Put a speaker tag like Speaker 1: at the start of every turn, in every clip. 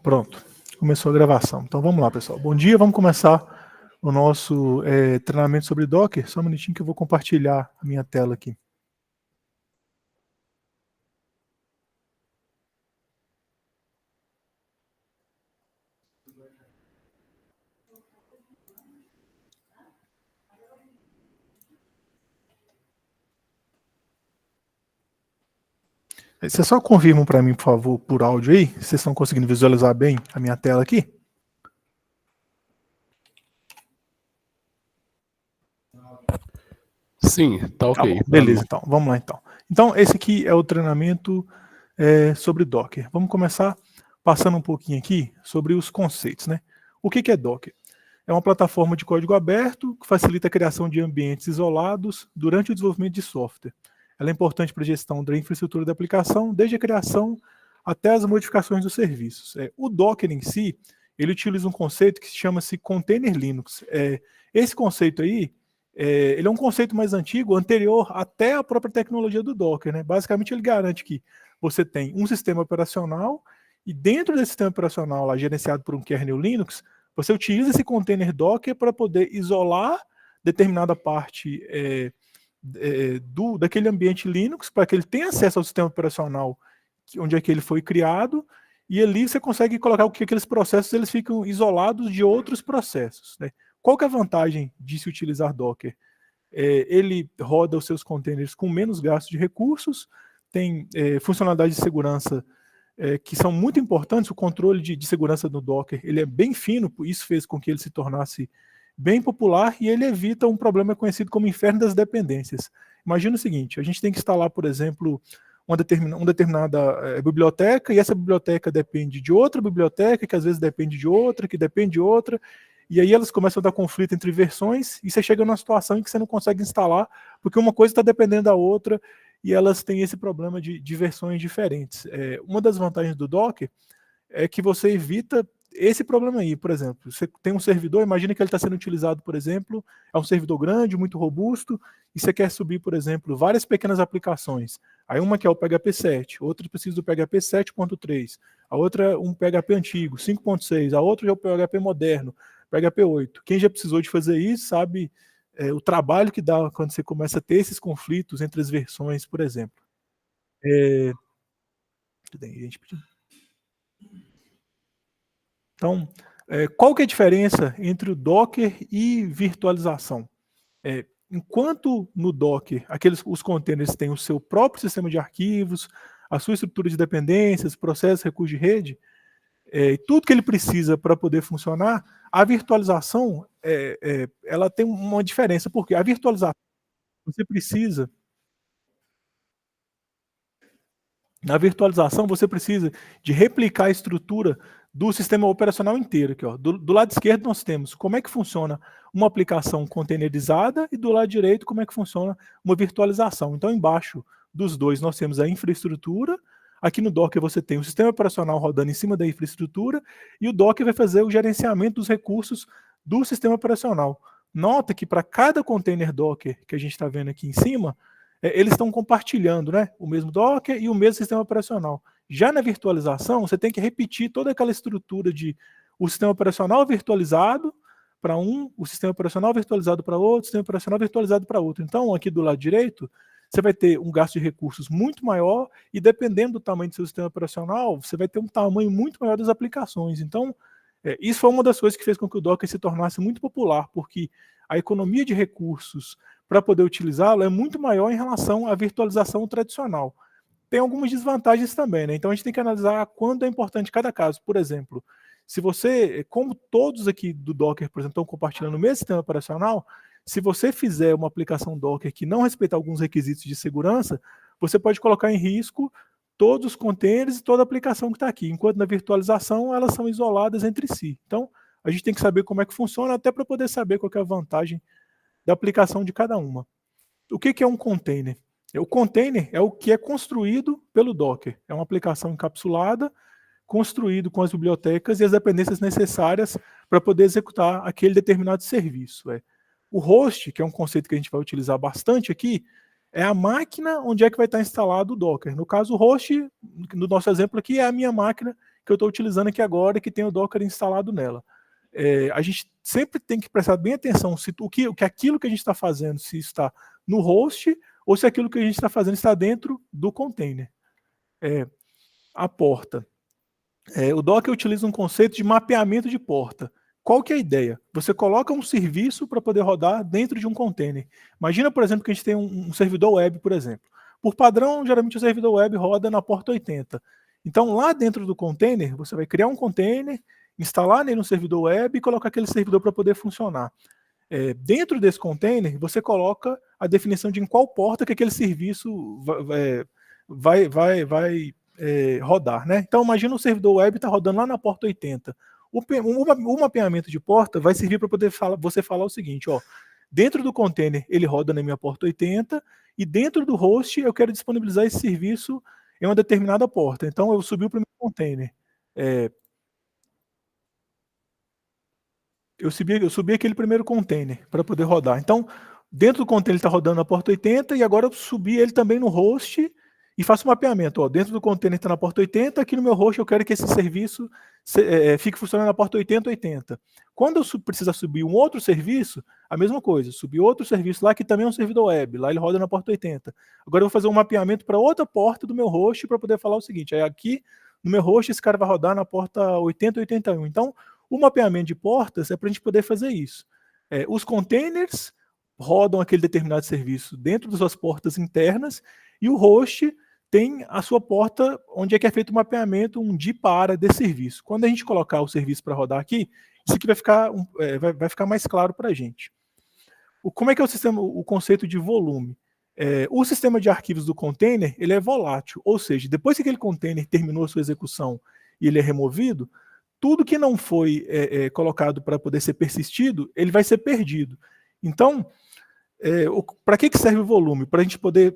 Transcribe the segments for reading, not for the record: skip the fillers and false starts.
Speaker 1: Pronto, começou a gravação. Então vamos lá, pessoal. Bom dia, vamos começar o nosso treinamento sobre Docker. Só um minutinho que eu vou compartilhar a minha tela aqui. Vocês só confirmam para mim, por favor, por áudio aí, se vocês estão conseguindo visualizar bem a minha tela aqui.
Speaker 2: Sim, tá ok.
Speaker 1: Tá bom, beleza, então. Vamos lá, então. Então, esse aqui é o treinamento sobre Docker. Vamos começar passando um pouquinho aqui sobre os conceitos, né? O que é Docker? É uma plataforma de código aberto que facilita a criação de ambientes isolados durante o desenvolvimento de software. Ela é importante para a gestão da infraestrutura da aplicação, desde a criação até as modificações dos serviços. O Docker em si, ele utiliza um conceito que chama-se Container Linux. Esse conceito aí, ele é um conceito mais antigo, anterior até a própria tecnologia do Docker, né? Basicamente, ele garante que você tem um sistema operacional e dentro desse sistema operacional, lá, gerenciado por um kernel Linux, você utiliza esse container Docker para poder isolar determinada parte daquele ambiente Linux, para que ele tenha acesso ao sistema operacional onde é que ele foi criado, e ali você consegue colocar que aqueles processos eles ficam isolados de outros processos, né? Qual que é a vantagem de se utilizar Docker? Ele roda os seus containers com menos gasto de recursos, tem funcionalidades de segurança que são muito importantes. O controle de segurança do Docker ele é bem fino, isso fez com que ele se tornasse bem popular e ele evita um problema conhecido como inferno das dependências. Imagina o seguinte, a gente tem que instalar, por exemplo, uma determinada biblioteca, e essa biblioteca depende de outra biblioteca, que às vezes depende de outra, que depende de outra, e aí elas começam a dar conflito entre versões, e você chega numa situação em que você não consegue instalar, porque uma coisa está dependendo da outra, e elas têm esse problema de versões diferentes. Uma das vantagens do Docker é que você evita esse problema aí. Por exemplo, você tem um servidor, imagina que ele está sendo utilizado, por exemplo, é um servidor grande, muito robusto, e você quer subir, por exemplo, várias pequenas aplicações. Aí uma que é o PHP 7, outra precisa do PHP 7.3, a outra é um PHP antigo, 5.6, a outra é o PHP moderno, PHP 8. Quem já precisou de fazer isso sabe o trabalho que dá quando você começa a ter esses conflitos entre as versões, por exemplo. Então, qual que é a diferença entre o Docker e virtualização? Enquanto no Docker os containers têm o seu próprio sistema de arquivos, a sua estrutura de dependências, processos, recursos de rede, tudo que ele precisa para poder funcionar, a virtualização ela tem uma diferença, porque a virtualização você precisa. Na virtualização, você precisa de replicar a estrutura do sistema operacional inteiro. Aqui, ó. Do lado esquerdo, nós temos como é que funciona uma aplicação containerizada e do lado direito, como é que funciona uma virtualização. Então, embaixo dos dois, nós temos a infraestrutura. Aqui no Docker você tem o sistema operacional rodando em cima da infraestrutura e o Docker vai fazer o gerenciamento dos recursos do sistema operacional. Nota que para cada container Docker que a gente está vendo aqui em cima, eles estão compartilhando, né, o mesmo Docker e o mesmo sistema operacional. Já na virtualização, você tem que repetir toda aquela estrutura de o sistema operacional virtualizado para um, o sistema operacional virtualizado para outro, o sistema operacional virtualizado para outro. Então, aqui do lado direito, você vai ter um gasto de recursos muito maior e dependendo do tamanho do seu sistema operacional, você vai ter um tamanho muito maior das aplicações. Então, isso foi uma das coisas que fez com que o Docker se tornasse muito popular, porque a economia de recursos para poder utilizá-lo é muito maior em relação à virtualização tradicional. Tem algumas desvantagens também, né? Então a gente tem que analisar quando é importante cada caso. Por exemplo, se você, como todos aqui do Docker, por exemplo, estão compartilhando o mesmo sistema operacional, se você fizer uma aplicação Docker que não respeita alguns requisitos de segurança, você pode colocar em risco todos os containers e toda a aplicação que está aqui, enquanto na virtualização elas são isoladas entre si. Então, a gente tem que saber como é que funciona, até para poder saber qual é a vantagem da aplicação de cada uma. O que é um container? O container é o que é construído pelo Docker. É uma aplicação encapsulada, construído com as bibliotecas e as dependências necessárias para poder executar aquele determinado serviço. O host, que é um conceito que a gente vai utilizar bastante aqui, é a máquina onde é que vai estar instalado o Docker. No caso, o host, no nosso exemplo aqui, é a minha máquina que eu estou utilizando aqui agora, que tem o Docker instalado nela. A gente sempre tem que prestar bem atenção se aquilo que a gente está fazendo, se está no host ou se aquilo que a gente está fazendo está dentro do container. A porta. O Docker utiliza um conceito de mapeamento de porta. Qual que é a ideia? Você coloca um serviço para poder rodar dentro de um container. Imagina, por exemplo, que a gente tem um servidor web, por exemplo. Por padrão, geralmente o servidor web roda na porta 80. Então, lá dentro do container, você vai criar um container, instalar nele um servidor web e colocar aquele servidor para poder funcionar. Dentro desse container, você coloca a definição de em qual porta que aquele serviço vai rodar, né? Então, imagina o servidor web está rodando lá na porta 80. O mapeamento de porta vai servir para poder você falar o seguinte, ó, dentro do container ele roda na minha porta 80 e dentro do host eu quero disponibilizar esse serviço em uma determinada porta. Então, eu subi o primeiro container. Eu subi aquele primeiro container para poder rodar. Então, dentro do container ele está rodando na porta 80 e agora eu subi ele também no host e faço um mapeamento. Ó, dentro do container está na porta 80, aqui no meu host eu quero que esse serviço fique funcionando na porta 80. Quando eu precisar subir um outro serviço, a mesma coisa. Subir outro serviço lá que também é um servidor web. Lá ele roda na porta 80. Agora eu vou fazer um mapeamento para outra porta do meu host para poder falar o seguinte. Aqui no meu host esse cara vai rodar na porta 8081. Então, o mapeamento de portas é para a gente poder fazer isso. Os containers rodam aquele determinado serviço dentro das suas portas internas e o host tem a sua porta onde é que é feito o mapeamento, um de para desse serviço. Quando a gente colocar o serviço para rodar aqui, isso aqui vai ficar mais claro para a gente. Como é que é o conceito de volume? O sistema de arquivos do container ele é volátil, ou seja, depois que aquele container terminou a sua execução e ele é removido, tudo que não foi colocado para poder ser persistido, ele vai ser perdido. Então, para que serve o volume? Para a gente poder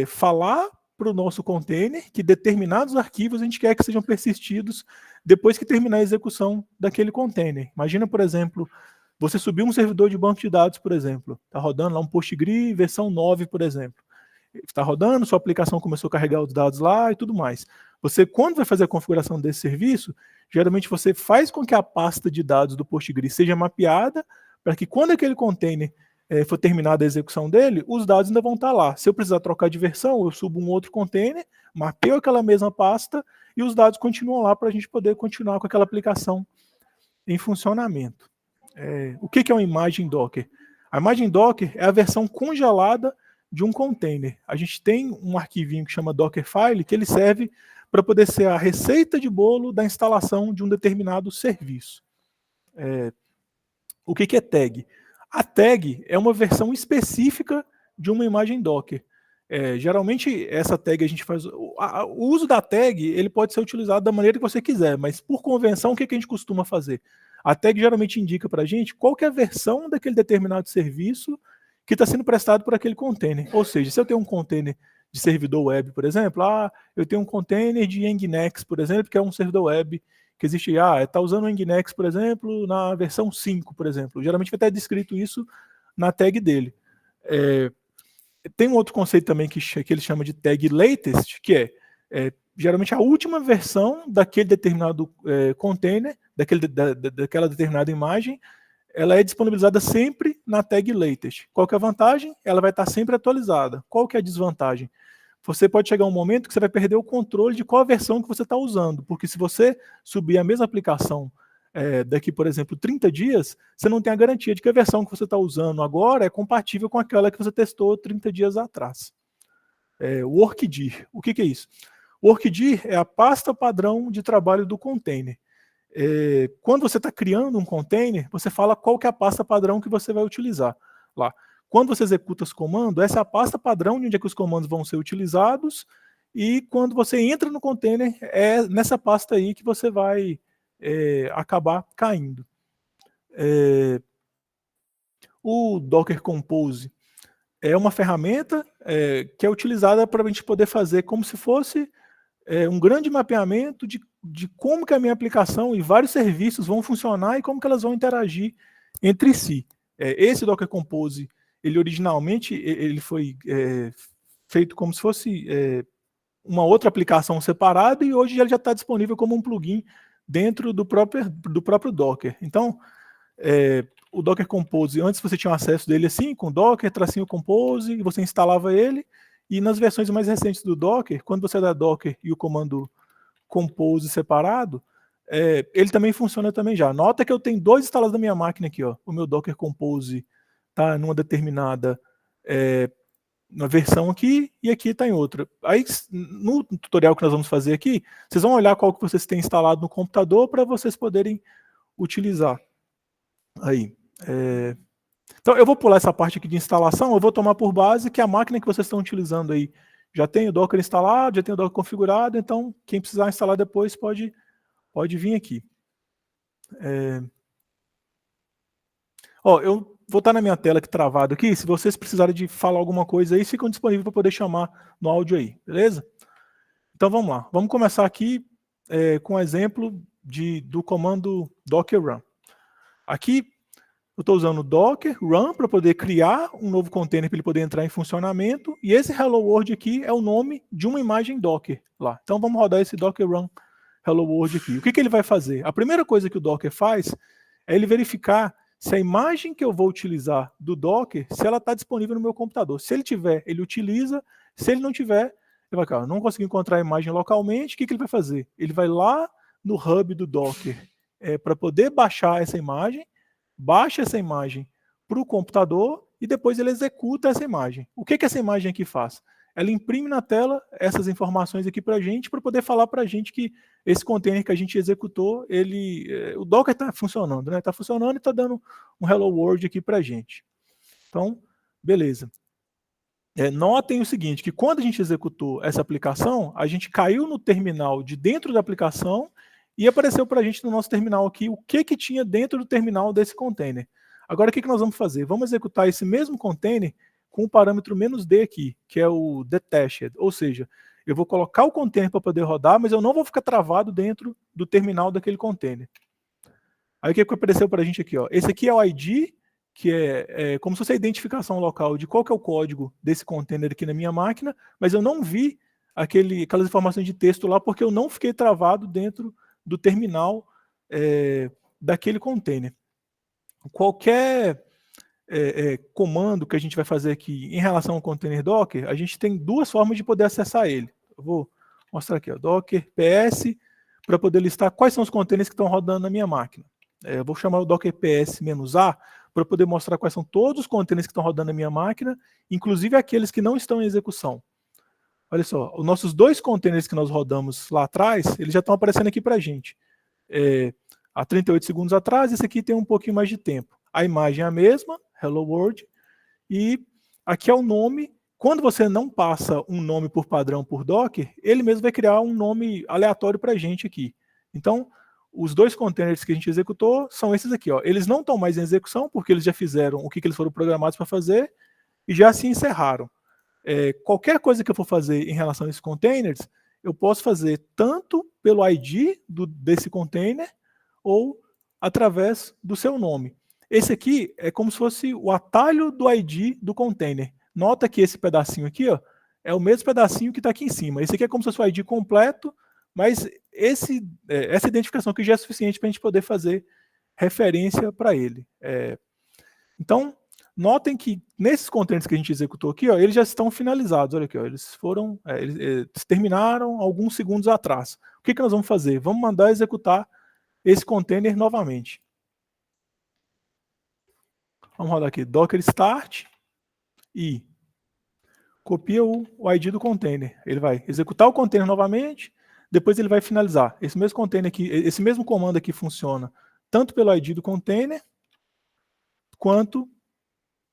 Speaker 1: falar para o nosso container que determinados arquivos a gente quer que sejam persistidos depois que terminar a execução daquele container. Imagina, por exemplo, você subiu um servidor de banco de dados, por exemplo. Está rodando lá um PostgreSQL versão 9, por exemplo. Está rodando, sua aplicação começou a carregar os dados lá e tudo mais. Você, quando vai fazer a configuração desse serviço, geralmente você faz com que a pasta de dados do PostgreSQL seja mapeada para que quando aquele container for terminada a execução dele, os dados ainda vão estar lá. Se eu precisar trocar de versão, eu subo um outro container, mapeio aquela mesma pasta e os dados continuam lá para a gente poder continuar com aquela aplicação em funcionamento. O que é uma imagem Docker? A imagem Docker é a versão congelada de um container. A gente tem um arquivinho que chama Dockerfile, que ele serve para poder ser a receita de bolo da instalação de um determinado serviço. O que é tag? A tag é uma versão específica de uma imagem Docker. Geralmente, essa tag a gente faz... O uso da tag ele pode ser utilizado da maneira que você quiser, mas por convenção, o que a gente costuma fazer? A tag geralmente indica para a gente qual que é a versão daquele determinado serviço que está sendo prestado por aquele container. Ou seja, se eu tenho um container de servidor web, por exemplo, eu tenho um container de Nginx, por exemplo, que é um servidor web que existe, está usando o Nginx, por exemplo, na versão 5, por exemplo. Geralmente vai estar descrito isso na tag dele. Tem um outro conceito também que ele chama de tag latest, que geralmente a última versão daquele determinado container, daquela determinada imagem, ela é disponibilizada sempre na tag latest. Qual que é a vantagem? Ela vai estar sempre atualizada. Qual que é a desvantagem? Você pode chegar um momento que você vai perder o controle de qual a versão que você está usando, porque se você subir a mesma aplicação daqui, por exemplo, 30 dias, você não tem a garantia de que a versão que você está usando agora é compatível com aquela que você testou 30 dias atrás. Workdir. O que é isso? Workdir é a pasta padrão de trabalho do container. Quando você está criando um container, você fala qual que é a pasta padrão que você vai utilizar lá. Quando você executa os comandos, essa é a pasta padrão de onde é que os comandos vão ser utilizados, e quando você entra no container, é nessa pasta aí que você vai acabar caindo. O Docker Compose é uma ferramenta que é utilizada para a gente poder fazer como se fosse um grande mapeamento de como que a minha aplicação e vários serviços vão funcionar e como que elas vão interagir entre si. Esse Docker Compose ele originalmente ele foi feito como se fosse uma outra aplicação separada, e hoje ele já está disponível como um plugin dentro do próprio Docker. Então, o Docker Compose, antes você tinha acesso dele assim, com Docker, tracinho Compose, e você instalava ele, e nas versões mais recentes do Docker, quando você dá Docker e o comando Compose separado, ele também funciona também já. Nota que eu tenho 2 instalados na minha máquina aqui, ó. O meu Docker Compose está numa determinada uma versão aqui, e aqui está em outra. Aí, no tutorial que nós vamos fazer aqui, vocês vão olhar qual que vocês têm instalado no computador para vocês poderem utilizar. Aí. Então, eu vou pular essa parte aqui de instalação, eu vou tomar por base que a máquina que vocês estão utilizando aí já tem o Docker instalado, já tem o Docker configurado, então quem precisar instalar depois pode vir aqui. Eu vou estar na minha tela aqui travado aqui, se vocês precisarem de falar alguma coisa aí, ficam disponíveis para poder chamar no áudio aí, beleza? Então vamos lá, vamos começar aqui com um exemplo do comando docker run. Aqui eu estou usando o docker run para poder criar um novo container para ele poder entrar em funcionamento, e esse hello world aqui é o nome de uma imagem docker lá. Então vamos rodar esse docker run hello world aqui. O que ele vai fazer? A primeira coisa que o docker faz é ele verificar se a imagem que eu vou utilizar do Docker, se ela está disponível no meu computador. Se ele tiver, ele utiliza. Se ele não tiver, ele vai, não consegui encontrar a imagem localmente, o que ele vai fazer? Ele vai lá no hub do Docker para poder baixar essa imagem, baixa essa imagem para o computador e depois ele executa essa imagem. O que essa imagem aqui faz? Ela imprime na tela essas informações aqui para a gente, para poder falar para a gente que esse container que a gente executou, o Docker está funcionando, né? Está funcionando e está dando um hello world aqui para a gente. Então, beleza. Notem o seguinte, que quando a gente executou essa aplicação, a gente caiu no terminal de dentro da aplicação e apareceu para a gente no nosso terminal aqui o que tinha dentro do terminal desse container. Agora, o que nós vamos fazer? Vamos executar esse mesmo container com o parâmetro -d aqui, que é o detached, ou seja, eu vou colocar o container para poder rodar, mas eu não vou ficar travado dentro do terminal daquele container. Aí o que apareceu para a gente aqui? Ó? Esse aqui é o ID, que é como se fosse a identificação local de qual que é o código desse container aqui na minha máquina, mas eu não vi aquelas informações de texto lá, porque eu não fiquei travado dentro do terminal daquele container. Qualquer comando que a gente vai fazer aqui em relação ao container Docker, a gente tem 2 formas de poder acessar ele. Eu vou mostrar aqui, ó, docker ps, para poder listar quais são os containers que estão rodando na minha máquina. Eu vou chamar o docker ps-a para poder mostrar quais são todos os containers que estão rodando na minha máquina, inclusive aqueles que não estão em execução. Olha só, os nossos 2 containers que nós rodamos lá atrás, eles já estão aparecendo aqui para a gente. Há 38 segundos atrás, esse aqui tem um pouquinho mais de tempo. A imagem é a mesma, hello world, e aqui é o nome. Quando você não passa um nome por padrão por Docker, ele mesmo vai criar um nome aleatório para a gente aqui. Então, os 2 containers que a gente executou são esses aqui. Ó. Eles não estão mais em execução, porque eles já fizeram o que eles foram programados para fazer, e já se encerraram. Qualquer coisa que eu for fazer em relação a esses containers, eu posso fazer tanto pelo ID desse container, ou através do seu nome. Esse aqui é como se fosse o atalho do ID do container. Nota que esse pedacinho aqui, ó, é o mesmo pedacinho que está aqui em cima. Esse aqui é como se fosse o ID completo, mas essa identificação aqui já é suficiente para a gente poder fazer referência para ele. Então, notem que nesses containers que a gente executou aqui, ó, eles já estão finalizados. Olha aqui, ó, eles terminaram alguns segundos atrás. O que nós vamos fazer? Vamos mandar executar esse container novamente. Vamos rodar aqui, docker start e copia o ID do container. Ele vai executar o container novamente, depois ele vai finalizar. Esse mesmo container aqui, esse mesmo comando aqui funciona tanto pelo ID do container quanto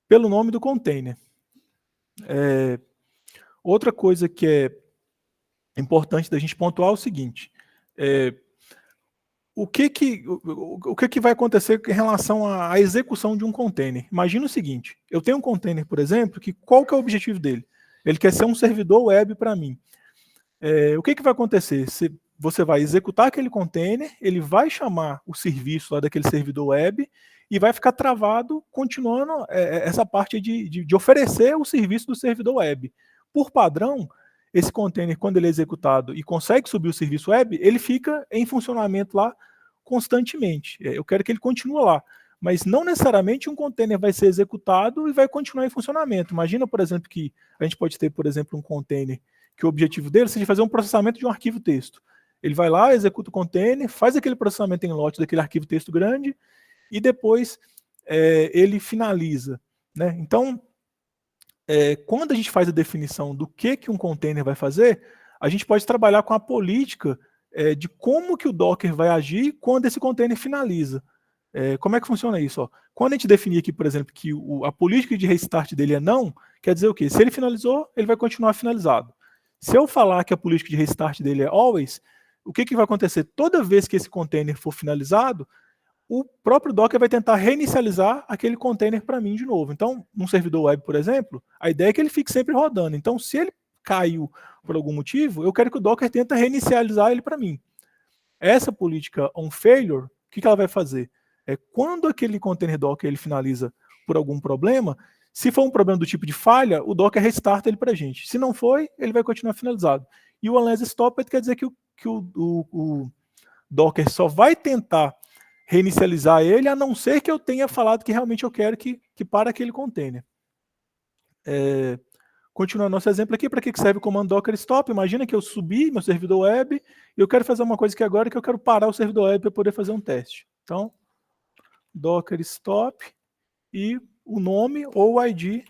Speaker 1: pelo nome do container. Outra coisa que é importante da gente pontuar é o seguinte: o que vai acontecer em relação à execução de um container? Imagina o seguinte, eu tenho um container, por exemplo, que qual que é o objetivo dele? Ele quer ser um servidor web para mim. O que vai acontecer? você vai executar aquele container, ele vai chamar o serviço lá daquele servidor web e vai ficar travado, continuando essa parte de oferecer o serviço do servidor web. Por padrão, esse container, quando ele é executado e consegue subir o serviço web, ele fica em funcionamento lá constantemente. Eu quero que ele continue lá. Mas não necessariamente um container vai ser executado e vai continuar em funcionamento. Imagina, por exemplo, que a gente pode ter, por exemplo, um container que o objetivo dele seja fazer um processamento de um arquivo texto. Ele vai lá, executa o container, faz aquele processamento em lote daquele arquivo texto grande e depois ele finaliza. Né? Então, quando a gente faz a definição do que um container vai fazer, a gente pode trabalhar com a política de como que o Docker vai agir quando esse container finaliza. Como é que funciona isso? Ó? Quando a gente definir aqui, por exemplo, que a política de restart dele é não, quer dizer o quê? Se ele finalizou, ele vai continuar finalizado. Se eu falar que a política de restart dele é always, o que vai acontecer? Toda vez que esse container for finalizado, o próprio Docker vai tentar reinicializar aquele container para mim de novo. Então, num servidor web, por exemplo, a ideia é que ele fique sempre rodando. Então, se ele caiu por algum motivo, eu quero que o Docker tente reinicializar ele para mim. Essa política on failure, o que ela vai fazer? Quando aquele container Docker ele finaliza por algum problema, se for um problema do tipo de falha, o Docker restarta ele para a gente. Se não foi, ele vai continuar finalizado. E o unless stopped quer dizer que o Docker só vai tentar reinicializar ele, a não ser que eu tenha falado que realmente eu quero que pare aquele container. Continuando nosso exemplo aqui, para que serve o comando docker stop? Imagina que eu subi meu servidor web e eu quero fazer uma coisa aqui agora que eu quero parar o servidor web para poder fazer um teste. Então, docker stop e o nome ou o ID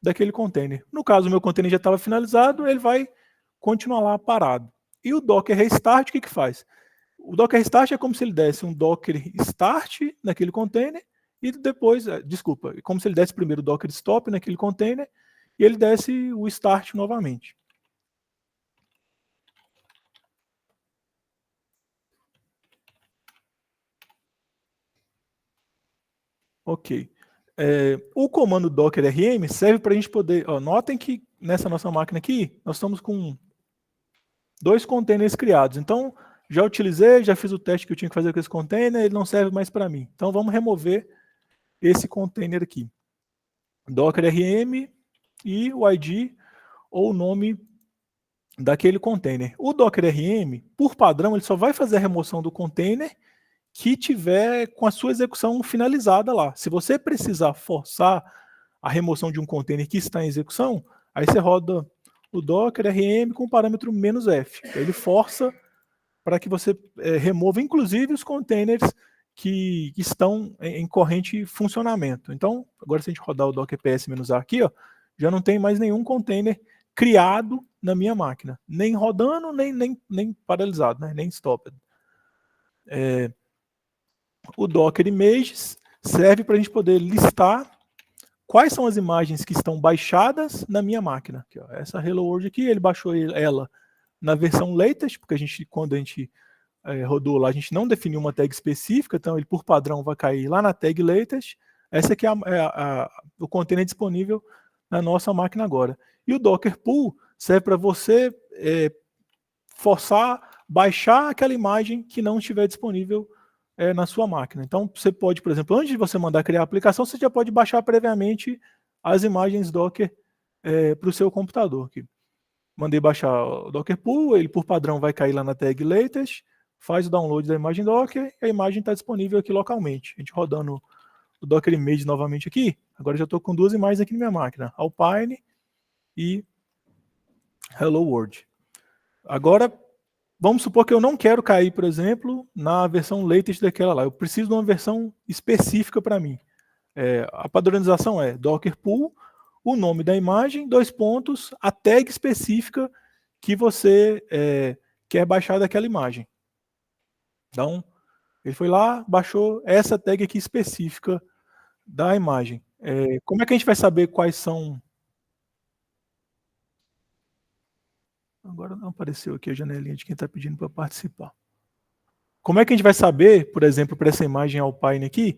Speaker 1: daquele container. No caso, o meu container já estava finalizado, ele vai continuar lá parado. E o docker restart, o que faz? O docker restart é como se ele desse um docker start naquele container e depois, desculpa, como se ele desse primeiro o docker stop naquele container e ele desse o start novamente. Ok. O comando docker rm serve para a gente poder... notem que nessa nossa máquina aqui, nós estamos com 2 containers criados. Então, já utilizei, já fiz o teste que eu tinha que fazer com esse container, ele não serve mais para mim. Então, vamos remover esse container aqui. Docker rm e o ID ou o nome daquele container. O Docker RM, por padrão, ele só vai fazer a remoção do container que tiver com a sua execução finalizada lá. Se você precisar forçar a remoção de um container que está em execução, aí você roda o Docker RM com o parâmetro "-f". Ele força para que você remova, inclusive, os containers que estão em corrente funcionamento. Então, agora se a gente rodar o Docker ps-a aqui, já não tem mais nenhum container criado na minha máquina, nem rodando, nem paralisado, né? Nem stopped. O Docker Images serve para a gente poder listar quais são as imagens que estão baixadas na minha máquina. Aqui, essa Hello World aqui, ele baixou ela na versão latest, porque quando a gente rodou lá, a gente não definiu uma tag específica, então ele por padrão vai cair lá na tag latest. Essa aqui é o container disponível na nossa máquina agora. E o Docker Pull serve para você forçar, baixar aquela imagem que não estiver disponível na sua máquina. Então, você pode, por exemplo, antes de você mandar criar a aplicação, você já pode baixar previamente as imagens Docker para o seu computador. Aqui. Mandei baixar o Docker Pull, ele por padrão vai cair lá na tag latest, faz o download da imagem Docker e a imagem está disponível aqui localmente. A gente rodando o Docker Image novamente aqui, agora já estou com 2 imagens aqui na minha máquina, Alpine e Hello World. Agora, vamos supor que eu não quero cair, por exemplo, na versão latest daquela lá. Eu preciso de uma versão específica para mim. A padronização é Docker Pull, o nome da imagem, 2 pontos, a tag específica que você quer baixar daquela imagem. Então, ele foi lá, baixou essa tag aqui específica da imagem. Como é que a gente vai saber quais são... Agora não apareceu aqui a janelinha de quem está pedindo para participar. Como é que a gente vai saber, por exemplo, para essa imagem Alpine aqui,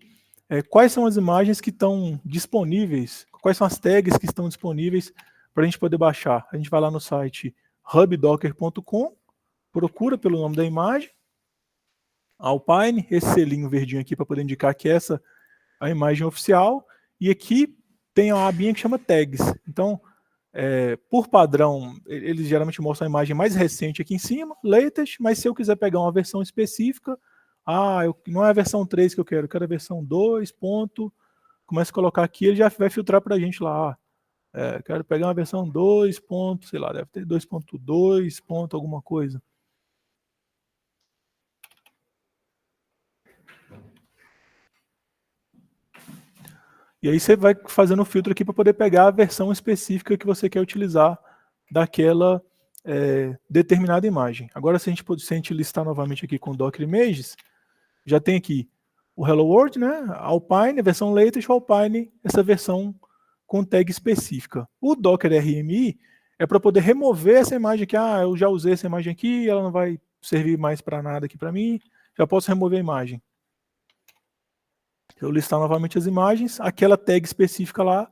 Speaker 1: quais são as imagens que estão disponíveis, quais são as tags que estão disponíveis para a gente poder baixar? A gente vai lá no site hubdocker.com, procura pelo nome da imagem, Alpine, esse selinho verdinho aqui para poder indicar que essa é a imagem oficial, e aqui tem uma abinha que chama tags. Então, por padrão, eles geralmente mostram a imagem mais recente aqui em cima, latest, mas se eu quiser pegar uma versão específica, não é a versão 3 que eu quero a versão 2. Começo a colocar aqui, ele já vai filtrar para a gente lá. Quero pegar uma versão 2. Sei lá, deve ter 2.2. Alguma coisa. E aí você vai fazendo o filtro aqui para poder pegar a versão específica que você quer utilizar daquela determinada imagem. Agora, se a gente listar novamente aqui com Docker Images, já tem aqui o Hello World, né? Alpine, versão latest, Alpine, essa versão com tag específica. O Docker RMI é para poder remover essa imagem aqui. Eu já usei essa imagem aqui, ela não vai servir mais para nada aqui para mim, já posso remover a imagem. Eu listar novamente as imagens, aquela tag específica lá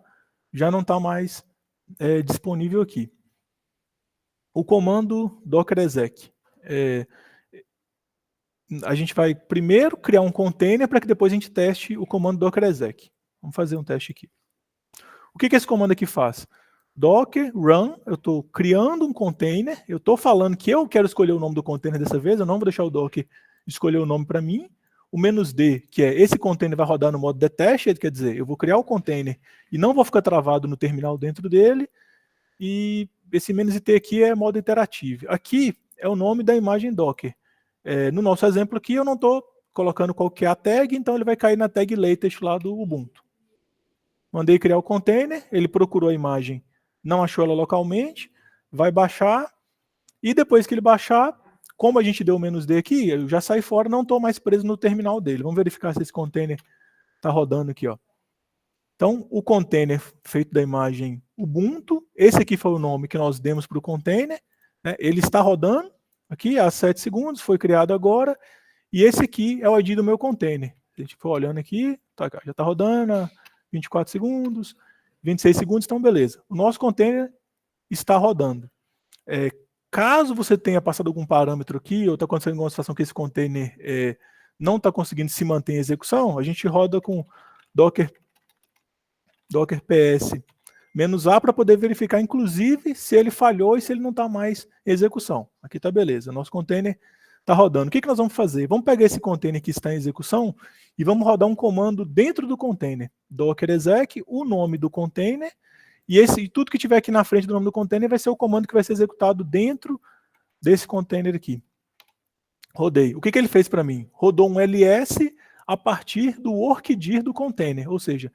Speaker 1: já não está mais disponível aqui. O comando docker exec. A gente vai primeiro criar um container para que depois a gente teste o comando docker exec. Vamos fazer um teste aqui. O que esse comando aqui faz? Docker run, eu estou criando um container, eu estou falando que eu quero escolher o nome do container dessa vez, eu não vou deixar o Docker escolher o nome para mim. O "-d", que é esse container vai rodar no modo detached, quer dizer, eu vou criar o container e não vou ficar travado no terminal dentro dele. E esse "-t" aqui é modo interativo. Aqui é o nome da imagem Docker. No nosso exemplo aqui, eu não estou colocando qual que é a tag, então ele vai cair na tag latest lá do Ubuntu. Mandei criar o container, ele procurou a imagem, não achou ela localmente, vai baixar, e depois que ele baixar, como a gente deu o "-d" aqui, eu já saí fora, não estou mais preso no terminal dele. Vamos verificar se esse container está rodando aqui. Então, o container feito da imagem Ubuntu, esse aqui foi o nome que nós demos para o container, né? Ele está rodando aqui há 7 segundos, foi criado agora, e esse aqui é o ID do meu container. Se a gente for olhando aqui, já está rodando há 24 segundos, 26 segundos, então beleza. O nosso container está rodando. Caso você tenha passado algum parâmetro aqui, ou está acontecendo alguma situação que esse container não está conseguindo se manter em execução, a gente roda com Docker ps -a para poder verificar, inclusive, se ele falhou e se ele não está mais em execução. Aqui está beleza, nosso container está rodando. O que nós vamos fazer? Vamos pegar esse container que está em execução e vamos rodar um comando dentro do container. Docker exec, o nome do container, e tudo que tiver aqui na frente do nome do container vai ser o comando que vai ser executado dentro desse container aqui. Rodei. O que ele fez para mim? Rodou um ls a partir do workdir do container, ou seja,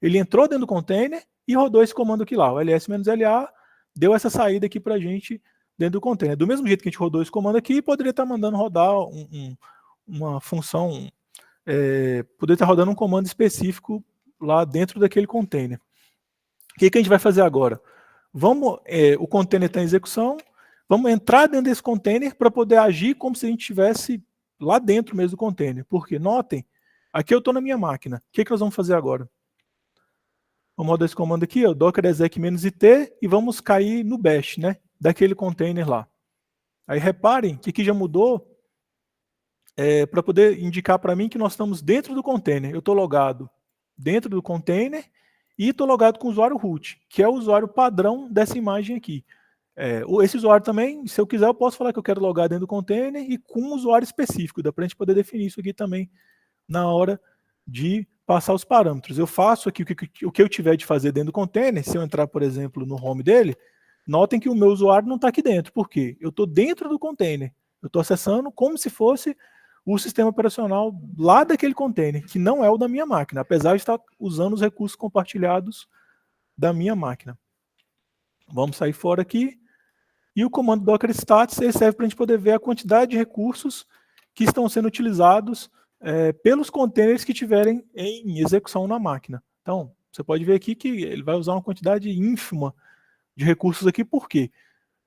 Speaker 1: ele entrou dentro do container e rodou esse comando aqui lá, o ls-la, deu essa saída aqui para a gente dentro do container. Do mesmo jeito que a gente rodou esse comando aqui, poderia estar mandando rodar uma função, poderia estar rodando um comando específico lá dentro daquele container. O que a gente vai fazer agora? O container está em execução, vamos entrar dentro desse container para poder agir como se a gente estivesse lá dentro mesmo do container. Porque, notem, aqui eu estou na minha máquina. O que nós vamos fazer agora? Vamos rodar esse comando aqui, docker exec -t, e vamos cair no bash, né, daquele container lá. Aí reparem que aqui já mudou para poder indicar para mim que nós estamos dentro do container. Eu estou logado dentro do container e estou logado com o usuário root, que é o usuário padrão dessa imagem aqui. Esse usuário também, se eu quiser, eu posso falar que eu quero logar dentro do container e com um usuário específico. Dá para a gente poder definir isso aqui também na hora de passar os parâmetros. Eu faço aqui o que eu tiver de fazer dentro do container. Se eu entrar, por exemplo, no home dele, notem que o meu usuário não está aqui dentro. Por quê? Eu estou dentro do container. Eu estou acessando como se fosse o sistema operacional lá daquele container, que não é o da minha máquina, apesar de estar usando os recursos compartilhados da minha máquina. Vamos sair fora aqui. E o comando docker stats serve para a gente poder ver a quantidade de recursos que estão sendo utilizados pelos containers que tiverem em execução na máquina. Então, você pode ver aqui que ele vai usar uma quantidade ínfima de recursos aqui, por quê?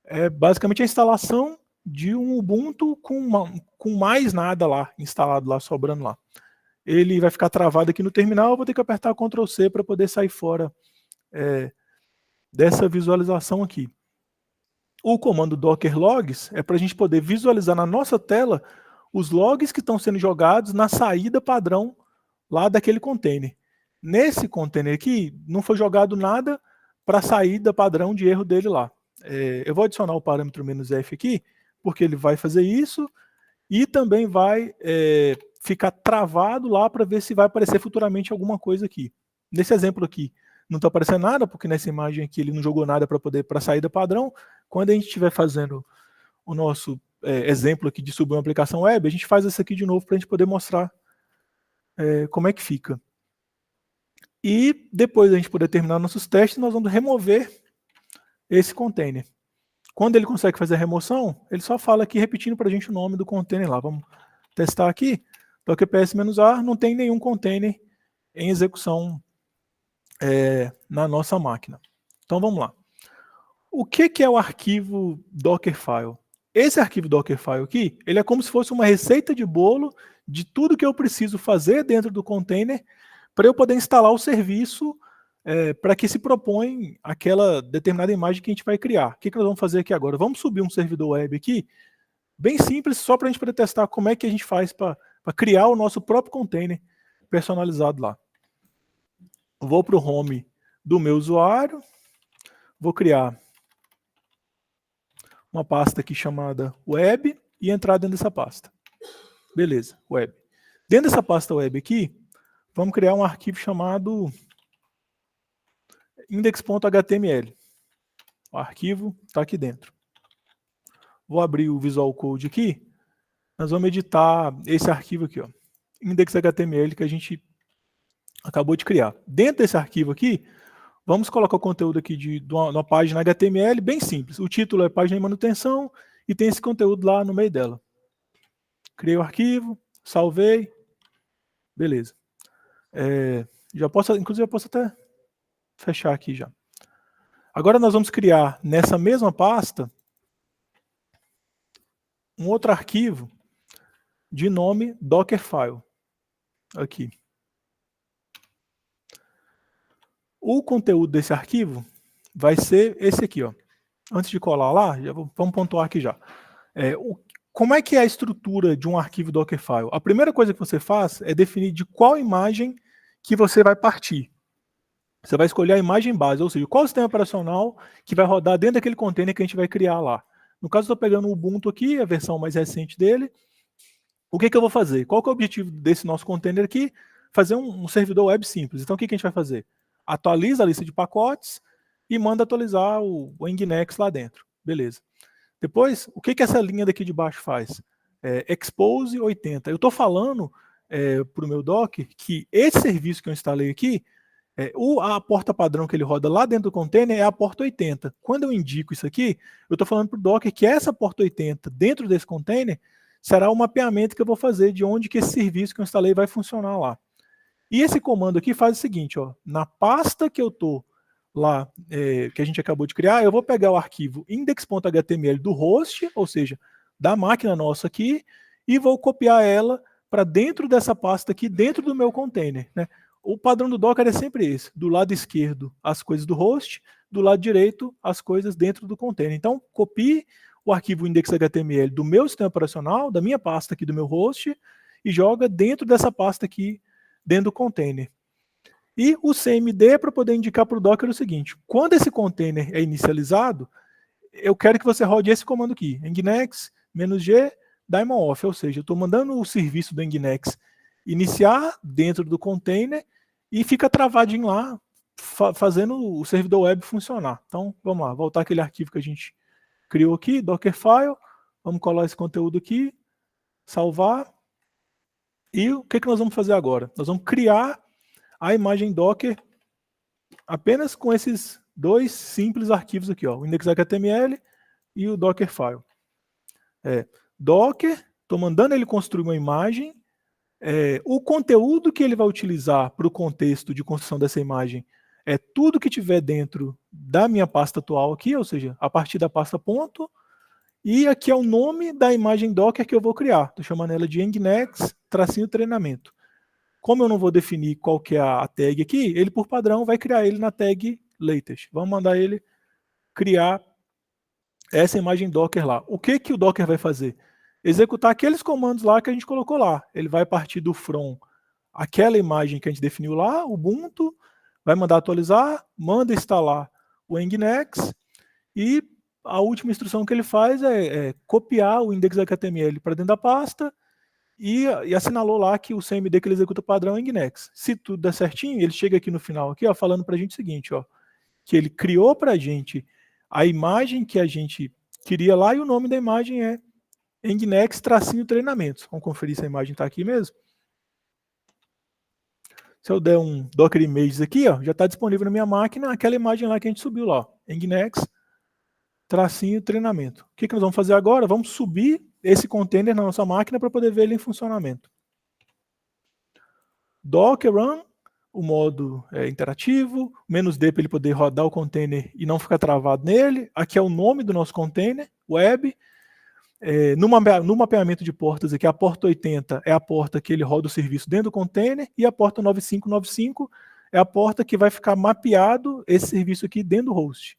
Speaker 1: É basicamente a instalação de um Ubuntu com mais nada lá, instalado lá, sobrando lá. Ele vai ficar travado aqui no terminal, eu vou ter que apertar Ctrl C para poder sair fora dessa visualização aqui. O comando docker logs é para a gente poder visualizar na nossa tela os logs que estão sendo jogados na saída padrão lá daquele container. Nesse container aqui, não foi jogado nada para a saída padrão de erro dele lá. Eu vou adicionar o parâmetro "-f" aqui, porque ele vai fazer isso e também vai ficar travado lá para ver se vai aparecer futuramente alguma coisa aqui. Nesse exemplo aqui, não está aparecendo nada, porque nessa imagem aqui ele não jogou nada para a saída padrão. Quando a gente estiver fazendo o nosso exemplo aqui de subir uma aplicação web, a gente faz isso aqui de novo para a gente poder mostrar como é que fica. E depois da gente poder terminar nossos testes, nós vamos remover esse container. Quando ele consegue fazer a remoção, ele só fala aqui repetindo para a gente o nome do container lá. Vamos testar aqui. Docker ps-a não tem nenhum container em execução na nossa máquina. Então vamos lá. O que é o arquivo Dockerfile? Esse arquivo Dockerfile aqui, ele é como se fosse uma receita de bolo de tudo que eu preciso fazer dentro do container para eu poder instalar o serviço para que se propõe aquela determinada imagem que a gente vai criar. O que nós vamos fazer aqui agora? Vamos subir um servidor web aqui, bem simples, só para a gente poder testar como é que a gente faz para criar o nosso próprio container personalizado lá. Vou para o home do meu usuário, vou criar uma pasta aqui chamada web e entrar dentro dessa pasta. Beleza, web. Dentro dessa pasta web aqui, vamos criar um arquivo chamado index.html. O arquivo está aqui dentro. Vou abrir o Visual Code aqui. Nós vamos editar esse arquivo aqui, ó, index.html, que a gente acabou de criar. Dentro desse arquivo aqui, vamos colocar o conteúdo aqui de uma página HTML bem simples. O título é página de manutenção e tem esse conteúdo lá no meio dela. Criei o arquivo, salvei. Beleza. Inclusive, eu posso até fechar aqui já. Agora nós vamos criar nessa mesma pasta um outro arquivo de nome Dockerfile. Aqui. O conteúdo desse arquivo vai ser esse aqui, ó. Antes de colar lá, vamos pontuar aqui já. Como é que é a estrutura de um arquivo Dockerfile? A primeira coisa que você faz é definir de qual imagem que você vai partir. Você vai escolher a imagem base, ou seja, qual sistema operacional que vai rodar dentro daquele container que a gente vai criar lá. No caso, eu estou pegando o Ubuntu aqui, a versão mais recente dele. O que eu vou fazer? Qual que é o objetivo desse nosso container aqui? Fazer um servidor web simples. Então, o que a gente vai fazer? Atualiza a lista de pacotes e manda atualizar o Nginx lá dentro. Beleza. Depois, o que essa linha daqui de baixo faz? Expose 80. Eu estou falando para o meu Docker que esse serviço que eu instalei aqui, a porta padrão que ele roda lá dentro do container é a porta 80. Quando eu indico isso aqui, eu estou falando para o Docker que essa porta 80 dentro desse container será o mapeamento que eu vou fazer de onde que esse serviço que eu instalei vai funcionar lá. E esse comando aqui faz o seguinte, ó, na pasta que eu estou lá, que a gente acabou de criar, eu vou pegar o arquivo index.html do host, ou seja, da máquina nossa aqui, e vou copiar ela para dentro dessa pasta aqui, dentro do meu container, né? O padrão do Docker é sempre esse, do lado esquerdo as coisas do host, do lado direito as coisas dentro do container. Então, copie o arquivo index.html do meu sistema operacional, da minha pasta aqui do meu host, e joga dentro dessa pasta aqui, dentro do container. E o CMD é para poder indicar para o Docker o seguinte, quando esse container é inicializado, eu quero que você rode esse comando aqui, nginx -g daemon-off, ou seja, eu estou mandando o serviço do nginx iniciar dentro do container e fica travadinho lá, fazendo o servidor web funcionar. Então, vamos lá, voltar aquele arquivo que a gente criou aqui, Dockerfile, vamos colar esse conteúdo aqui, salvar, e o que nós vamos fazer agora? Nós vamos criar a imagem Docker apenas com esses dois simples arquivos aqui, ó, o index.html e o Dockerfile. Docker, estou mandando ele construir uma imagem, o conteúdo que ele vai utilizar para o contexto de construção dessa imagem é tudo que tiver dentro da minha pasta atual aqui, ou seja, a partir da pasta ponto, e aqui é o nome da imagem Docker que eu vou criar. Estou chamando ela de nginx-treinamento. Como eu não vou definir qual que é a tag aqui, ele por padrão vai criar ele na tag latest. Vamos mandar ele criar essa imagem Docker lá. O que o Docker vai fazer? Executar aqueles comandos lá que a gente colocou lá. Ele vai partir do from aquela imagem que a gente definiu lá, Ubuntu, vai mandar atualizar, manda instalar o Nginx e a última instrução que ele faz é copiar o index.html para dentro da pasta e assinalou lá que o CMD que ele executa padrão é Nginx. Se tudo der certinho, ele chega aqui no final aqui, ó, falando para a gente o seguinte, ó, que ele criou para a gente a imagem que a gente queria lá e o nome da imagem é Nginx treinamentos. Vamos conferir se a imagem está aqui mesmo. Se eu der um Docker Images aqui, ó, já está disponível na minha máquina aquela imagem lá que a gente subiu lá, Nginx treinamento. O que nós vamos fazer agora? Vamos subir esse container na nossa máquina para poder ver ele em funcionamento. Docker Run, o modo interativo, -D para ele poder rodar o container e não ficar travado nele. Aqui é o nome do nosso container, web. No mapeamento de portas aqui, a porta 80 é a porta que ele roda o serviço dentro do container e a porta 9595 é a porta que vai ficar mapeado esse serviço aqui dentro do host.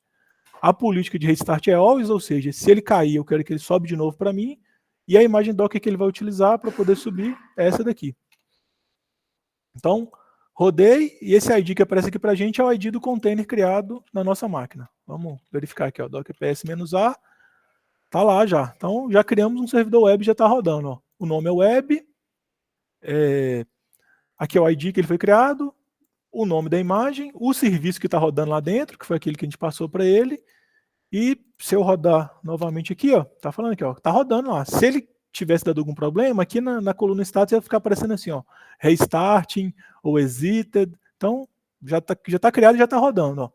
Speaker 1: A política de restart é always, ou seja, se ele cair, eu quero que ele sobe de novo para mim, e a imagem Docker que ele vai utilizar para poder subir é essa daqui. Então, rodei, e esse ID que aparece aqui para a gente é o ID do container criado na nossa máquina. Vamos verificar aqui, ó, docker ps-a, tá lá já. Então, já criamos um servidor web, já está rodando. Ó. O nome é web, aqui é o ID que ele foi criado, o nome da imagem, o serviço que está rodando lá dentro, que foi aquele que a gente passou para ele, e se eu rodar novamente aqui, ó, tá falando aqui, ó, tá rodando lá. Se ele tivesse dado algum problema, aqui na coluna status ia ficar aparecendo assim, ó, restarting ou exited. Então, já tá criado e já tá rodando, ó.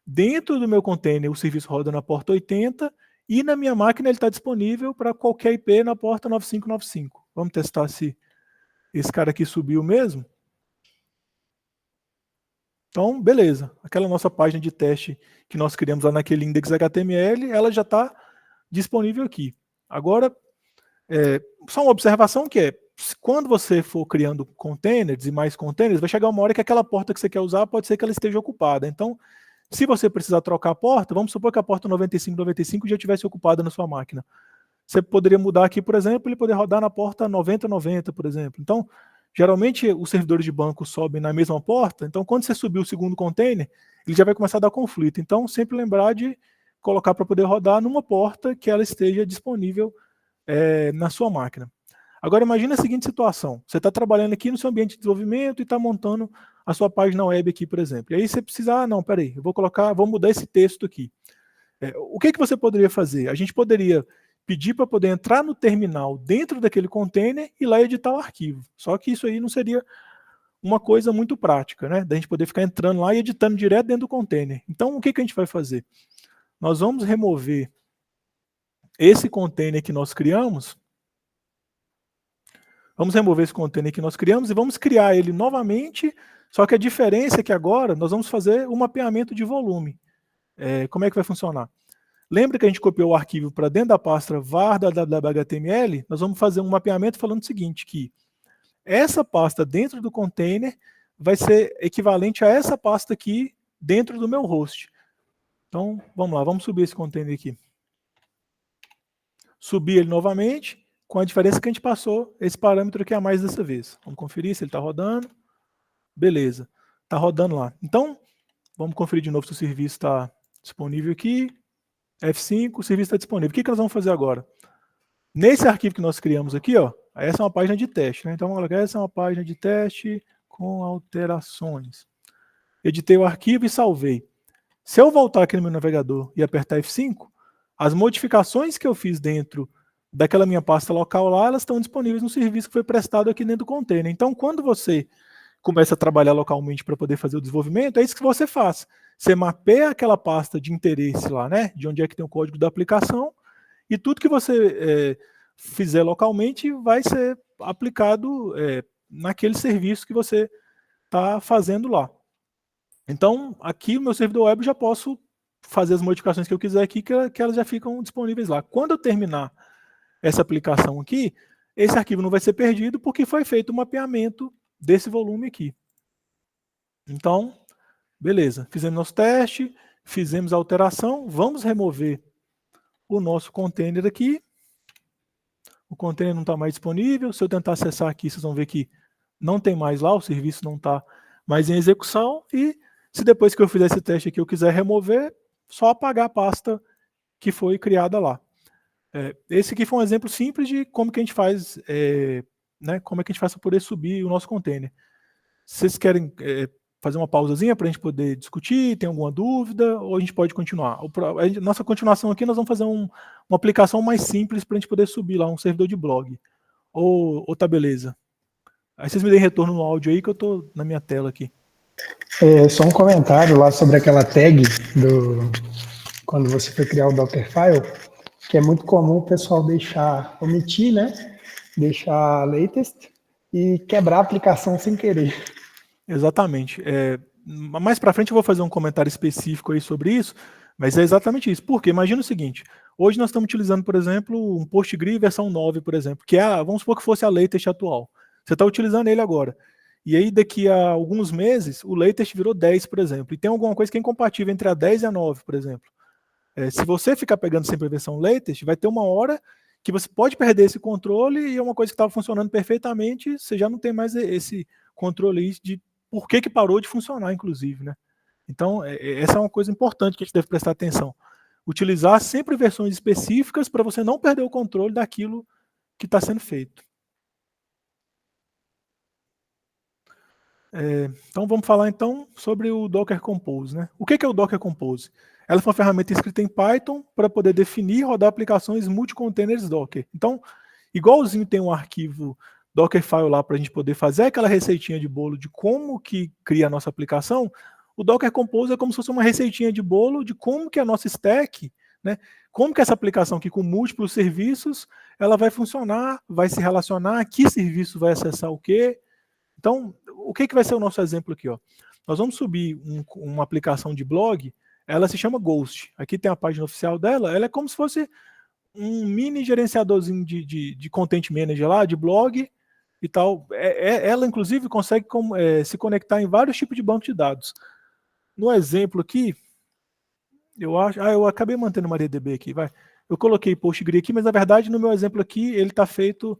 Speaker 1: Dentro do meu container, o serviço roda na porta 80 e na minha máquina ele está disponível para qualquer IP na porta 9595. Vamos testar se esse cara aqui subiu mesmo. Então, beleza. Aquela nossa página de teste que nós criamos lá naquele index.html, ela já está disponível aqui. Agora, só uma observação que é, quando você for criando containers e mais containers, vai chegar uma hora que aquela porta que você quer usar pode ser que ela esteja ocupada. Então, se você precisar trocar a porta, vamos supor que a porta 9595 já estivesse ocupada na sua máquina. Você poderia mudar aqui, por exemplo, ele poder rodar na porta 9090, por exemplo. Então, geralmente os servidores de banco sobem na mesma porta, então quando você subir o segundo container, ele já vai começar a dar conflito. Então, sempre lembrar de colocar para poder rodar numa porta que ela esteja disponível na sua máquina. Agora, imagine a seguinte situação. Você está trabalhando aqui no seu ambiente de desenvolvimento e está montando a sua página web aqui, por exemplo. E aí você precisa, não, peraí, eu vou mudar esse texto aqui. O que você poderia fazer? A gente poderia pedir para poder entrar no terminal dentro daquele container e lá editar o arquivo. Só que isso aí não seria uma coisa muito prática, né? Da gente poder ficar entrando lá e editando direto dentro do container. Então, o que a gente vai fazer? Nós vamos remover esse container que nós criamos. Vamos remover esse container que nós criamos e vamos criar ele novamente, só que a diferença é que agora nós vamos fazer o mapeamento de volume. Como é que vai funcionar? Lembra que a gente copiou o arquivo para dentro da pasta var www.html? Nós vamos fazer um mapeamento falando o seguinte, que essa pasta dentro do container vai ser equivalente a essa pasta aqui dentro do meu host. Então, vamos lá, vamos subir esse container aqui. Subir ele novamente, com a diferença que a gente passou esse parâmetro aqui a mais dessa vez. Vamos conferir se ele está rodando. Beleza, está rodando lá. Então, vamos conferir de novo se o serviço está disponível aqui. F5, o serviço está disponível. O que nós vamos fazer agora? Nesse arquivo que nós criamos aqui, ó, essa é uma página de teste. Né? Então, olha, essa é uma página de teste com alterações. Editei o arquivo e salvei. Se eu voltar aqui no meu navegador e apertar F5, as modificações que eu fiz dentro daquela minha pasta local lá, elas estão disponíveis no serviço que foi prestado aqui dentro do container. Então, quando você começa a trabalhar localmente para poder fazer o desenvolvimento, é isso que você faz. Você mapeia aquela pasta de interesse lá, né? De onde é que tem o código da aplicação, e tudo que você fizer localmente vai ser aplicado naquele serviço que você está fazendo lá. Então, aqui no meu servidor web eu já posso fazer as modificações que eu quiser aqui, que elas já ficam disponíveis lá. Quando eu terminar essa aplicação aqui, esse arquivo não vai ser perdido porque foi feito o mapeamento desse volume aqui. Então, beleza, fizemos nosso teste, fizemos a alteração, vamos remover o nosso container aqui. O container não está mais disponível. Se eu tentar acessar aqui, vocês vão ver que não tem mais lá, o serviço não está mais em execução. E se depois que eu fizer esse teste aqui eu quiser remover, só apagar a pasta que foi criada lá. Esse aqui foi um exemplo simples de como que a gente faz, né, como é que a gente faz para poder subir o nosso container. Vocês querem fazer uma pausazinha para a gente poder discutir? Tem alguma dúvida? Ou a gente pode continuar? Nossa continuação aqui, nós vamos fazer uma aplicação mais simples para a gente poder subir lá um servidor de blog. Ou tá beleza? Aí vocês me deem retorno no áudio aí que eu estou na minha tela aqui.
Speaker 2: Só um comentário lá sobre aquela tag quando você foi criar o Dockerfile, que é muito comum o pessoal omitir, né? Deixar latest e quebrar a aplicação sem querer.
Speaker 1: Exatamente. Mais para frente eu vou fazer um comentário específico aí sobre isso, mas é exatamente isso. Porque imagina o seguinte, hoje nós estamos utilizando, por exemplo, um PostgreSQL versão 9, por exemplo, que vamos supor que fosse a latest atual. Você está utilizando ele agora. E aí daqui a alguns meses, o latest virou 10, por exemplo. E tem alguma coisa que é incompatível entre a 10 e a 9, por exemplo. Se você ficar pegando sempre a versão latest, vai ter uma hora que você pode perder esse controle e é uma coisa que estava funcionando perfeitamente, você já não tem mais esse controle de por que parou de funcionar, inclusive, né? Então, essa é uma coisa importante que a gente deve prestar atenção. Utilizar sempre versões específicas para você não perder o controle daquilo que está sendo feito. Então, vamos falar então sobre o Docker Compose, né? O que é o Docker Compose? Ela é uma ferramenta escrita em Python para poder definir e rodar aplicações multi-containers Docker. Então, igualzinho tem um arquivo Dockerfile lá para a gente poder fazer aquela receitinha de bolo de como que cria a nossa aplicação, o Docker Compose é como se fosse uma receitinha de bolo de como que a nossa stack, né, como que essa aplicação aqui com múltiplos serviços, ela vai funcionar, vai se relacionar, que serviço vai acessar o quê. Então, o que vai ser o nosso exemplo aqui? Ó? Nós vamos subir uma aplicação de blog, ela se chama Ghost. Aqui tem a página oficial dela, ela é como se fosse um mini gerenciadorzinho de content manager lá, de blog e tal. Ela, inclusive, consegue se conectar em vários tipos de banco de dados. No exemplo aqui, eu acabei mantendo MariaDB aqui, vai. Eu coloquei PostgreSQL aqui, mas na verdade no meu exemplo aqui ele está feito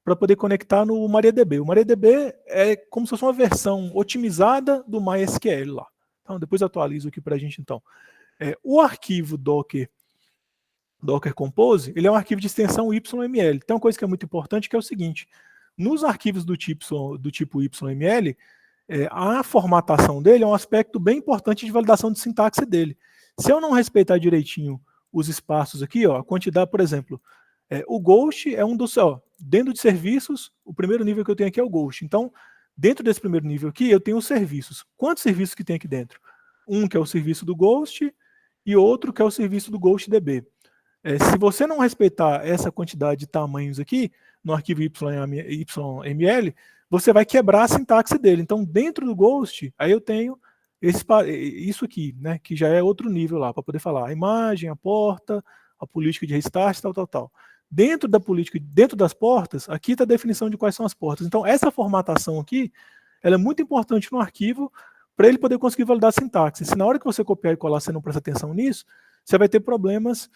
Speaker 1: para poder conectar no MariaDB. O MariaDB é como se fosse uma versão otimizada do MySQL lá. Então depois eu atualizo aqui para a gente então. O arquivo Docker Compose, ele é um arquivo de extensão YML. Tem uma coisa que é muito importante que é o seguinte, nos arquivos do tipo YML, a formatação dele é um aspecto bem importante de validação de sintaxe dele. Se eu não respeitar direitinho os espaços aqui, ó, a quantidade, por exemplo, o Ghost é um dos, dentro de serviços, o primeiro nível que eu tenho aqui é o Ghost. Então, dentro desse primeiro nível aqui, eu tenho os serviços. Quantos serviços que tem aqui dentro? Um que é o serviço do Ghost e outro que é o serviço do GhostDB. Se você não respeitar essa quantidade de tamanhos aqui, no arquivo YML, você vai quebrar a sintaxe dele. Então, dentro do Ghost, aí eu tenho isso aqui, né, que já é outro nível lá, para poder falar a imagem, a porta, a política de restart, tal. Dentro da política, dentro das portas, aqui está a definição de quais são as portas. Então, essa formatação aqui, ela é muito importante no arquivo para ele poder conseguir validar a sintaxe. Se na hora que você copiar e colar você não presta atenção nisso, você vai ter problemas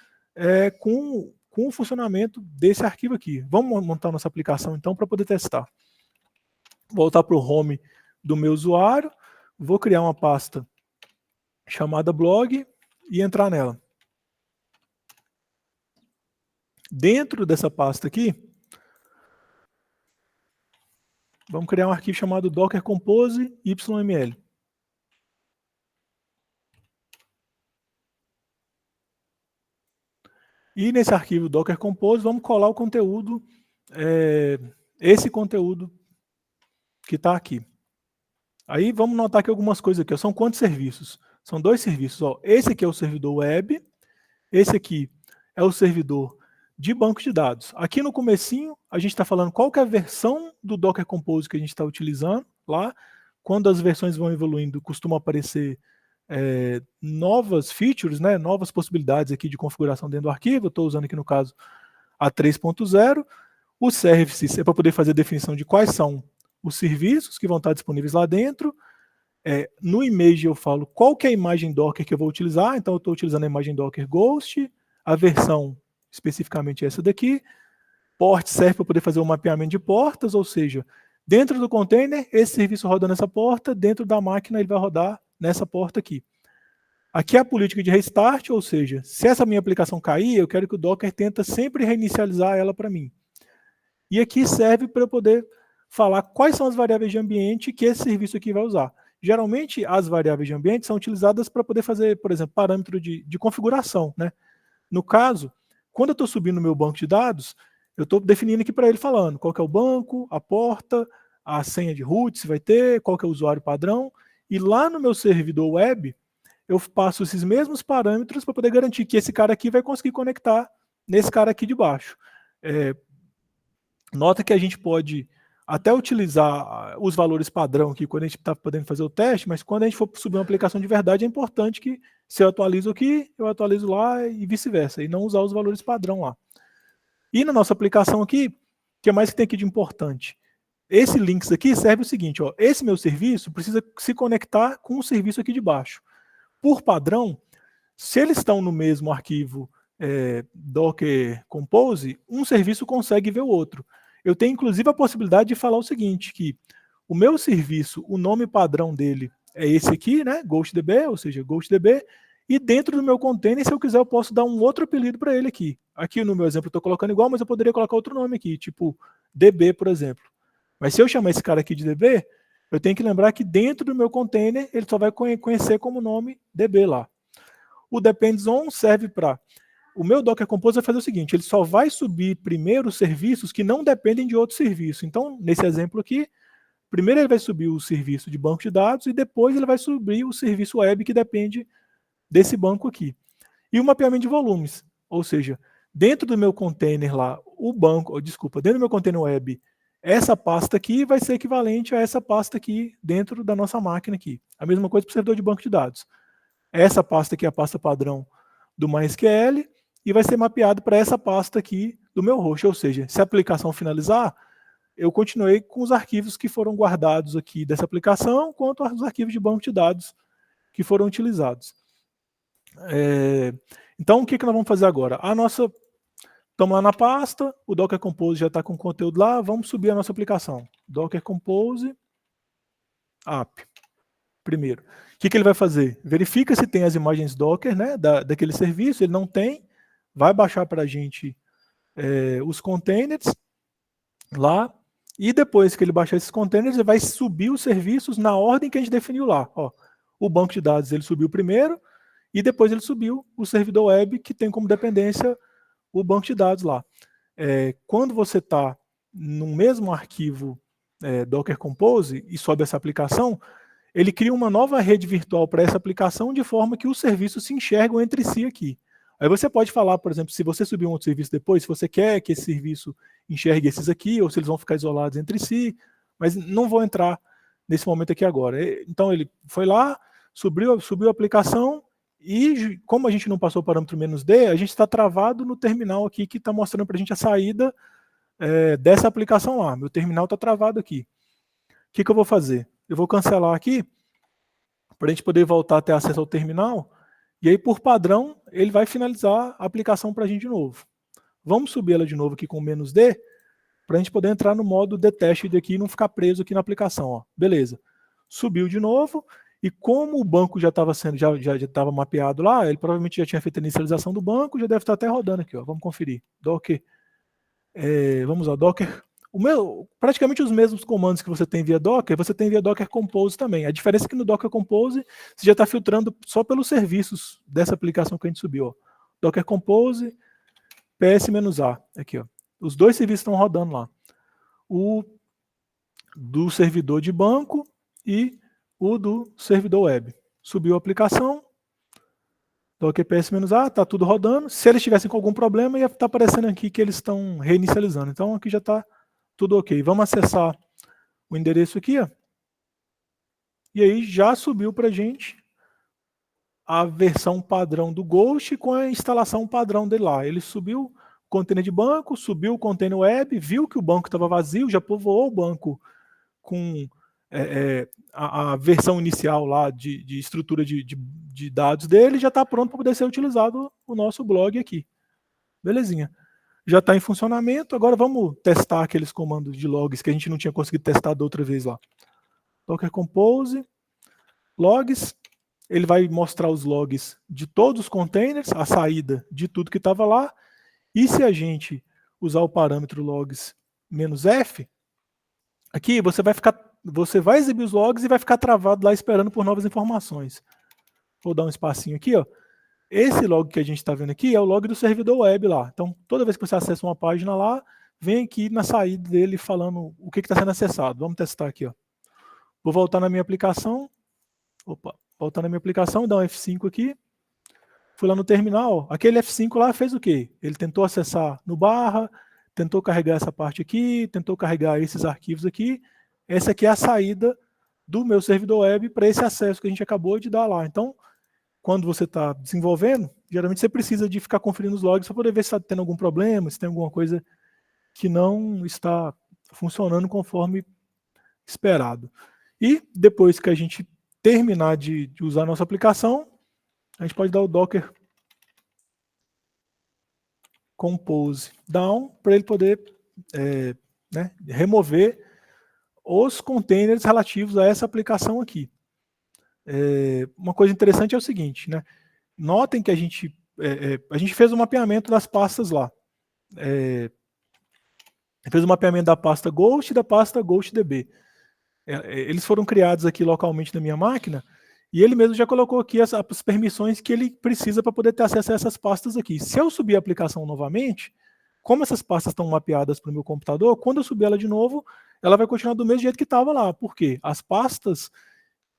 Speaker 1: com o funcionamento desse arquivo aqui. Vamos montar nossa aplicação então para poder testar. Voltar para o home do meu usuário, vou criar uma pasta chamada blog e entrar nela. Dentro dessa pasta aqui, vamos criar um arquivo chamado Docker Compose YML. E nesse arquivo Docker Compose, vamos colar o conteúdo, esse conteúdo que está aqui. Aí vamos notar aqui algumas coisas aqui. São quantos serviços? São 2 serviços. Esse aqui é o servidor web, esse aqui é o servidor de banco de dados. Aqui no comecinho, a gente está falando qual que é a versão do Docker Compose que a gente está utilizando lá. Quando as versões vão evoluindo, costuma aparecer novas features, né, novas possibilidades aqui de configuração dentro do arquivo. Eu estou usando aqui no caso a 3.0. O services é para poder fazer a definição de quais são os serviços que vão estar disponíveis lá dentro. No image eu falo qual que é a imagem Docker que eu vou utilizar. Então eu estou utilizando a imagem Docker Ghost, a versão especificamente essa daqui. Port serve para poder fazer o mapeamento de portas, ou seja, dentro do container, esse serviço roda nessa porta, dentro da máquina ele vai rodar nessa porta aqui. Aqui é a política de restart, ou seja, se essa minha aplicação cair, eu quero que o Docker tenta sempre reinicializar ela para mim. E aqui serve para eu poder falar quais são as variáveis de ambiente que esse serviço aqui vai usar. Geralmente, as variáveis de ambiente são utilizadas para poder fazer, por exemplo, parâmetro de configuração, né? No caso, quando eu estou subindo o meu banco de dados, eu estou definindo aqui para ele falando qual que é o banco, a porta, a senha de root, se vai ter, qual que é o usuário padrão. E lá no meu servidor web, eu passo esses mesmos parâmetros para poder garantir que esse cara aqui vai conseguir conectar nesse cara aqui de baixo. Nota que a gente pode até utilizar os valores padrão aqui quando a gente está podendo fazer o teste, mas quando a gente for subir uma aplicação de verdade, é importante que se eu atualizo aqui, eu atualizo lá e vice-versa, e não usar os valores padrão lá. E na nossa aplicação aqui, o que mais que tem aqui de importante? Esse links aqui serve o seguinte, ó, esse meu serviço precisa se conectar com o serviço aqui de baixo. Por padrão, se eles estão no mesmo arquivo Docker Compose, um serviço consegue ver o outro. Eu tenho inclusive a possibilidade de falar o seguinte, que o meu serviço, o nome padrão dele é esse aqui, né, GhostDB, ou seja, GhostDB, e dentro do meu container, se eu quiser, eu posso dar um outro apelido para ele aqui. Aqui no meu exemplo eu estou colocando igual, mas eu poderia colocar outro nome aqui, tipo DB, por exemplo. Mas se eu chamar esse cara aqui de DB, eu tenho que lembrar que dentro do meu container, ele só vai conhecer como nome DB lá. O depends on serve para... O meu Docker Compose vai fazer o seguinte, ele só vai subir primeiro serviços que não dependem de outro serviço. Então, nesse exemplo aqui, primeiro ele vai subir o serviço de banco de dados e depois ele vai subir o serviço web que depende desse banco aqui. E o mapeamento de volumes, ou seja, dentro do meu container lá, dentro do meu container web, essa pasta aqui vai ser equivalente a essa pasta aqui dentro da nossa máquina aqui. A mesma coisa para o servidor de banco de dados. Essa pasta aqui é a pasta padrão do MySQL e vai ser mapeado para essa pasta aqui do meu host, ou seja, se a aplicação finalizar, eu continuei com os arquivos que foram guardados aqui dessa aplicação, quanto aos arquivos de banco de dados que foram utilizados. Então, o que nós vamos fazer agora? Estamos lá na pasta, o Docker Compose já está com conteúdo lá, vamos subir a nossa aplicação. Docker Compose app. Primeiro, o que ele vai fazer? Verifica se tem as imagens Docker, né, daquele serviço, ele não tem, vai baixar para a gente os containers lá, e depois que ele baixar esses containers, ele vai subir os serviços na ordem que a gente definiu lá. Ó, o banco de dados ele subiu primeiro, e depois ele subiu o servidor web, que tem como dependência o banco de dados lá. Quando você está no mesmo arquivo Docker Compose e sobe essa aplicação, ele cria uma nova rede virtual para essa aplicação de forma que os serviços se enxergam entre si aqui. Aí você pode falar, por exemplo, se você subir um outro serviço depois, se você quer que esse serviço enxergue esses aqui, ou se eles vão ficar isolados entre si, mas não vou entrar nesse momento aqui agora. Então ele foi lá, subiu a aplicação, e como a gente não passou o parâmetro "-d", a gente está travado no terminal aqui que está mostrando para a gente a saída dessa aplicação lá. Meu terminal está travado aqui. O que eu vou fazer? Eu vou cancelar aqui, para a gente poder voltar a ter acesso ao terminal, e aí por padrão ele vai finalizar a aplicação para a gente de novo. Vamos subir ela de novo aqui com "-d", para a gente poder entrar no modo detested aqui e não ficar preso aqui na aplicação. Ó. Beleza. Subiu de novo. E como o banco já estava mapeado lá, ele provavelmente já tinha feito a inicialização do banco, já deve estar até rodando aqui. Ó. Vamos conferir. Docker. Vamos ao Docker. Praticamente os mesmos comandos que você tem via Docker, você tem via Docker Compose também. A diferença é que no Docker Compose você já está filtrando só pelos serviços dessa aplicação que a gente subiu. Ó. Docker Compose, ps-a. Aqui, ó. Os dois serviços estão rodando lá. O do servidor de banco e o do servidor web. Subiu a aplicação, Docker ps-a, está tudo rodando. Se eles tivessem com algum problema, ia estar aparecendo aqui que eles estão reinicializando. Então aqui já está tudo ok. Vamos acessar o endereço aqui. Ó. E aí já subiu para a gente a versão padrão do Ghost com a instalação padrão dele lá. Ele subiu o container de banco, subiu o container web, viu que o banco estava vazio, já povoou o banco com a versão inicial lá de estrutura de dados dele, já está pronto para poder ser utilizado o nosso blog aqui. Belezinha. Já está em funcionamento, agora vamos testar aqueles comandos de logs que a gente não tinha conseguido testar da outra vez lá. Docker Compose, logs, ele vai mostrar os logs de todos os containers, a saída de tudo que estava lá, e se a gente usar o parâmetro logs -f, aqui você vai exibir os logs e vai ficar travado lá esperando por novas informações. Vou dar um espacinho aqui, ó. Esse log que a gente está vendo aqui é o log do servidor web lá. Então, toda vez que você acessa uma página lá, vem aqui na saída dele falando o que está sendo acessado. Vamos testar aqui, ó. Vou voltar na minha aplicação. Opa, voltar na minha aplicação, dar um F5 aqui. Fui lá no terminal. Aquele F5 lá fez o quê? Ele tentou acessar no barra, tentou carregar essa parte aqui, tentou carregar esses arquivos aqui. Essa aqui é a saída do meu servidor web para esse acesso que a gente acabou de dar lá. Então, quando você está desenvolvendo, geralmente você precisa de ficar conferindo os logs para poder ver se está tendo algum problema, se tem alguma coisa que não está funcionando conforme esperado. E depois que a gente terminar de usar a nossa aplicação, a gente pode dar o Docker Compose down para ele poder remover os containers relativos a essa aplicação aqui. Uma coisa interessante é o seguinte, né? Notem que a gente fez o mapeamento das pastas lá. Fez o mapeamento da pasta Ghost e da pasta GhostDB. Eles foram criados aqui localmente na minha máquina e ele mesmo já colocou aqui as permissões que ele precisa para poder ter acesso a essas pastas aqui. Se eu subir a aplicação novamente, como essas pastas estão mapeadas para o meu computador, quando eu subir ela de novo, ela vai continuar do mesmo jeito que estava lá. Por quê? As pastas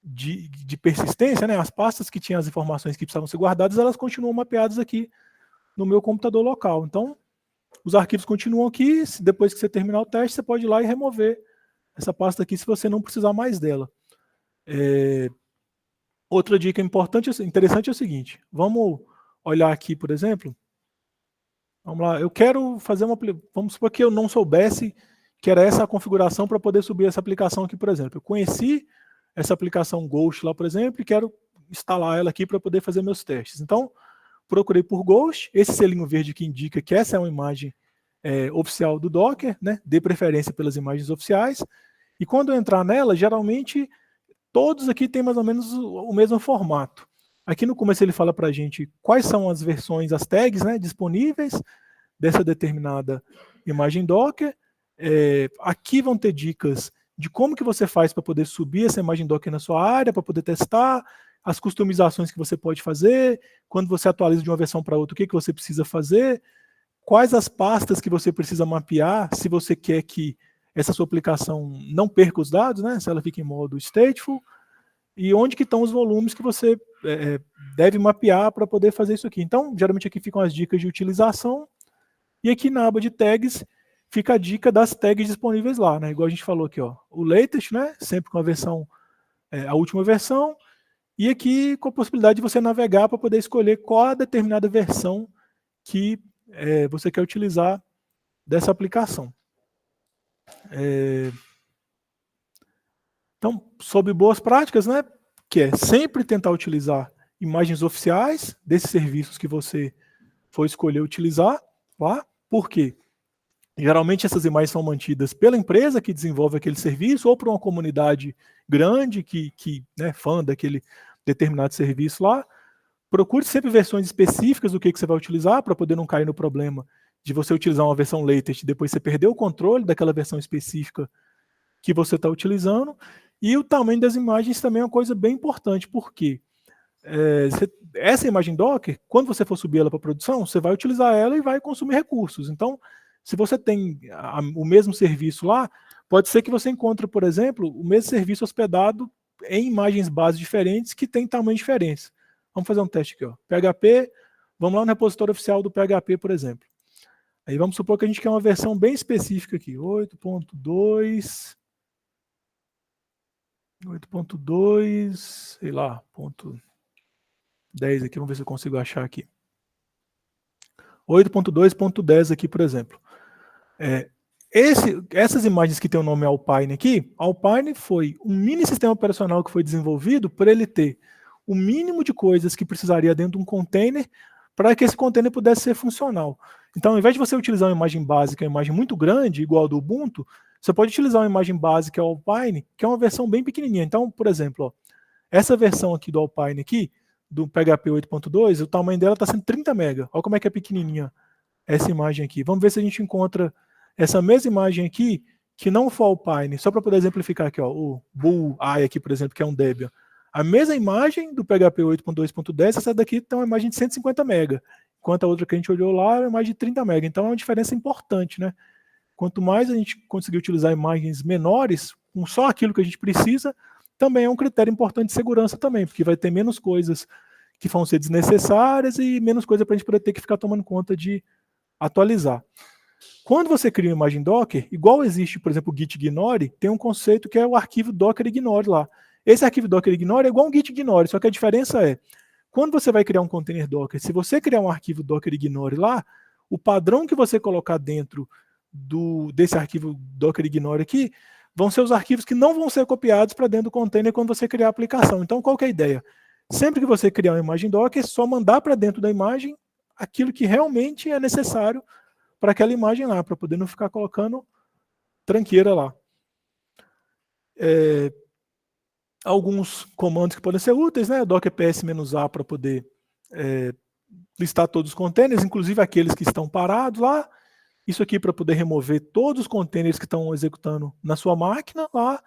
Speaker 1: de persistência, né, as pastas que tinham as informações que precisavam ser guardadas, elas continuam mapeadas aqui no meu computador local. Então, os arquivos continuam aqui, depois que você terminar o teste, você pode ir lá e remover essa pasta aqui se você não precisar mais dela. Outra dica interessante é o seguinte, vamos olhar aqui, por exemplo, vamos lá, eu quero fazer vamos supor que eu não soubesse que era essa a configuração para poder subir essa aplicação aqui, por exemplo. Eu conheci essa aplicação Ghost lá, por exemplo, e quero instalar ela aqui para poder fazer meus testes. Então, procurei por Ghost, esse selinho verde que indica que essa é uma imagem oficial do Docker, né? Dê preferência pelas imagens oficiais, e quando eu entrar nela, geralmente, todos aqui têm mais ou menos o mesmo formato. Aqui no começo ele fala para a gente quais são as versões, as tags, né, disponíveis dessa determinada imagem Docker. Aqui vão ter dicas de como que você faz para poder subir essa imagem Docker na sua área, para poder testar, as customizações que você pode fazer, quando você atualiza de uma versão para outra, o que você precisa fazer, quais as pastas que você precisa mapear, se você quer que essa sua aplicação não perca os dados, né, se ela fica em modo stateful, e onde que estão os volumes que você deve mapear para poder fazer isso aqui. Então, geralmente aqui ficam as dicas de utilização, e aqui na aba de tags fica a dica das tags disponíveis lá, né? Igual a gente falou aqui, ó, o latest, né? Sempre com a versão, a última versão, e aqui com a possibilidade de você navegar para poder escolher qual a determinada versão que você quer utilizar dessa aplicação. Então, sob boas práticas, né? Que é sempre tentar utilizar imagens oficiais desses serviços que você for escolher utilizar lá. Por quê? Geralmente essas imagens são mantidas pela empresa que desenvolve aquele serviço ou por uma comunidade grande que né, fã daquele determinado serviço lá. Procure sempre versões específicas do que você vai utilizar para poder não cair no problema de você utilizar uma versão latest e depois você perder o controle daquela versão específica que você está utilizando. E o tamanho das imagens também é uma coisa bem importante, porque essa imagem Docker, quando você for subir ela para produção, você vai utilizar ela e vai consumir recursos. Então, se você tem o mesmo serviço lá, pode ser que você encontre, por exemplo, o mesmo serviço hospedado em imagens base diferentes que tem tamanho diferente. Vamos fazer um teste aqui, ó. PHP, vamos lá no repositório oficial do PHP, por exemplo. Aí vamos supor que a gente quer uma versão bem específica aqui, 8.2, sei lá, ponto 10 aqui, vamos ver se eu consigo achar aqui. 8.2.10 aqui, por exemplo. Essas imagens que tem o nome Alpine aqui, Alpine foi um mini sistema operacional que foi desenvolvido para ele ter o mínimo de coisas que precisaria dentro de um container para que esse container pudesse ser funcional. Então, ao invés de você utilizar uma imagem básica, uma imagem muito grande, igual a do Ubuntu, você pode utilizar uma imagem básica Alpine, que é uma versão bem pequenininha. Então, por exemplo, ó, essa versão aqui do Alpine aqui, do PHP 8.2, o tamanho dela está sendo 30 MB. Olha como é que é pequenininha essa imagem aqui. Vamos ver se a gente encontra essa mesma imagem aqui, que não for Alpine, só para poder exemplificar aqui, ó, o Bull-Eye aqui, por exemplo, que é um Debian. A mesma imagem do PHP 8.2.10, essa daqui tem uma imagem de 150 MB, enquanto a outra que a gente olhou lá é uma imagem de 30 MB. Então é uma diferença importante, né? Quanto mais a gente conseguir utilizar imagens menores, com só aquilo que a gente precisa, também é um critério importante de segurança também, porque vai ter menos coisas que vão ser desnecessárias e menos coisa para a gente poder ter que ficar tomando conta de atualizar. Quando você cria uma imagem Docker, igual existe, por exemplo, o git ignore, tem um conceito que é o arquivo Docker ignore lá. Esse arquivo Docker ignore é igual um git ignore, só que a diferença é, quando você vai criar um container Docker, se você criar um arquivo Docker ignore lá, o padrão que você colocar dentro desse arquivo Docker ignore aqui, vão ser os arquivos que não vão ser copiados para dentro do container quando você criar a aplicação. Então, qual que é a ideia? Sempre que você criar uma imagem Docker, é só mandar para dentro da imagem aquilo que realmente é necessário para aquela imagem lá, para poder não ficar colocando tranqueira lá. Alguns comandos que podem ser úteis, né? Docker ps-a para poder listar todos os containers, inclusive aqueles que estão parados lá. Isso aqui para poder remover todos os containers que estão executando na sua máquina lá.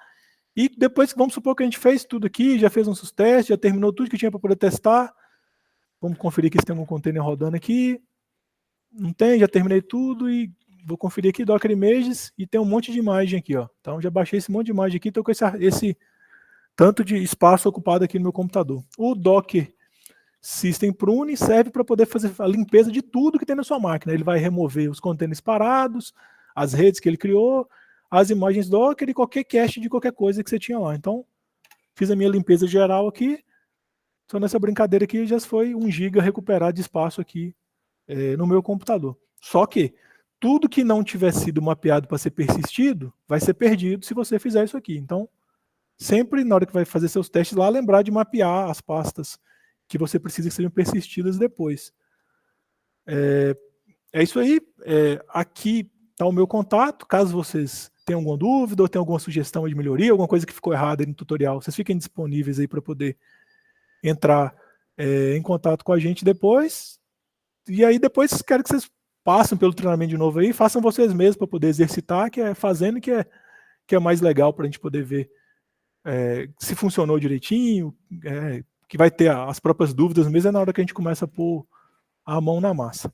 Speaker 1: E depois, vamos supor que a gente fez tudo aqui, já fez nossos testes, já terminou tudo que tinha para poder testar. Vamos conferir aqui se tem algum container rodando aqui. Não tem, já terminei tudo e vou conferir aqui Docker Images e tem um monte de imagem aqui, ó. Então já baixei esse monte de imagem aqui, estou com esse tanto de espaço ocupado aqui no meu computador. O Docker System Prune serve para poder fazer a limpeza de tudo que tem na sua máquina. Ele vai remover os containers parados, as redes que ele criou, as imagens Docker e qualquer cache de qualquer coisa que você tinha lá. Então, fiz a minha limpeza geral aqui. Só nessa brincadeira aqui já foi 1 GB recuperado de espaço aqui no meu computador. Só que tudo que não tiver sido mapeado para ser persistido, vai ser perdido se você fizer isso aqui. Então, sempre na hora que vai fazer seus testes lá, lembrar de mapear as pastas que você precisa que sejam persistidas depois. É isso aí. Aqui está o meu contato. Caso vocês tenham alguma dúvida ou tenham alguma sugestão de melhoria, alguma coisa que ficou errada aí no tutorial, vocês fiquem disponíveis aí para poder entrar em contato com a gente depois. E aí depois quero que vocês passem pelo treinamento de novo aí, façam vocês mesmos para poder exercitar, que é fazendo que é mais legal para a gente poder ver se funcionou direitinho, que vai ter as próprias dúvidas mesmo na hora que a gente começa a pôr a mão na massa.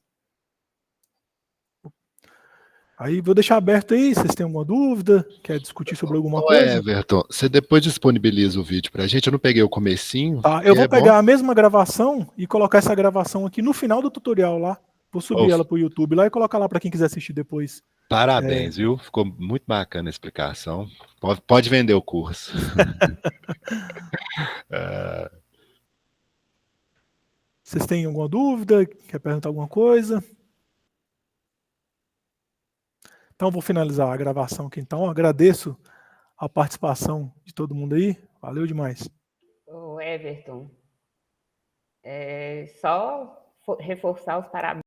Speaker 1: Aí vou deixar aberto aí, vocês têm alguma dúvida, quer discutir sobre alguma coisa?
Speaker 3: Everton, você depois disponibiliza o vídeo pra gente, eu não peguei o comecinho.
Speaker 1: Tá, eu vou pegar a mesma gravação e colocar essa gravação aqui no final do tutorial lá. Vou subir ela pro YouTube lá e colocar lá para quem quiser assistir depois.
Speaker 3: Parabéns, viu? Ficou muito bacana a explicação. Pode vender o curso.
Speaker 1: Vocês têm alguma dúvida? Quer perguntar alguma coisa? Então vou finalizar a gravação aqui então. Agradeço a participação de todo mundo aí. Valeu demais.
Speaker 4: Ô Everton, só reforçar os parabéns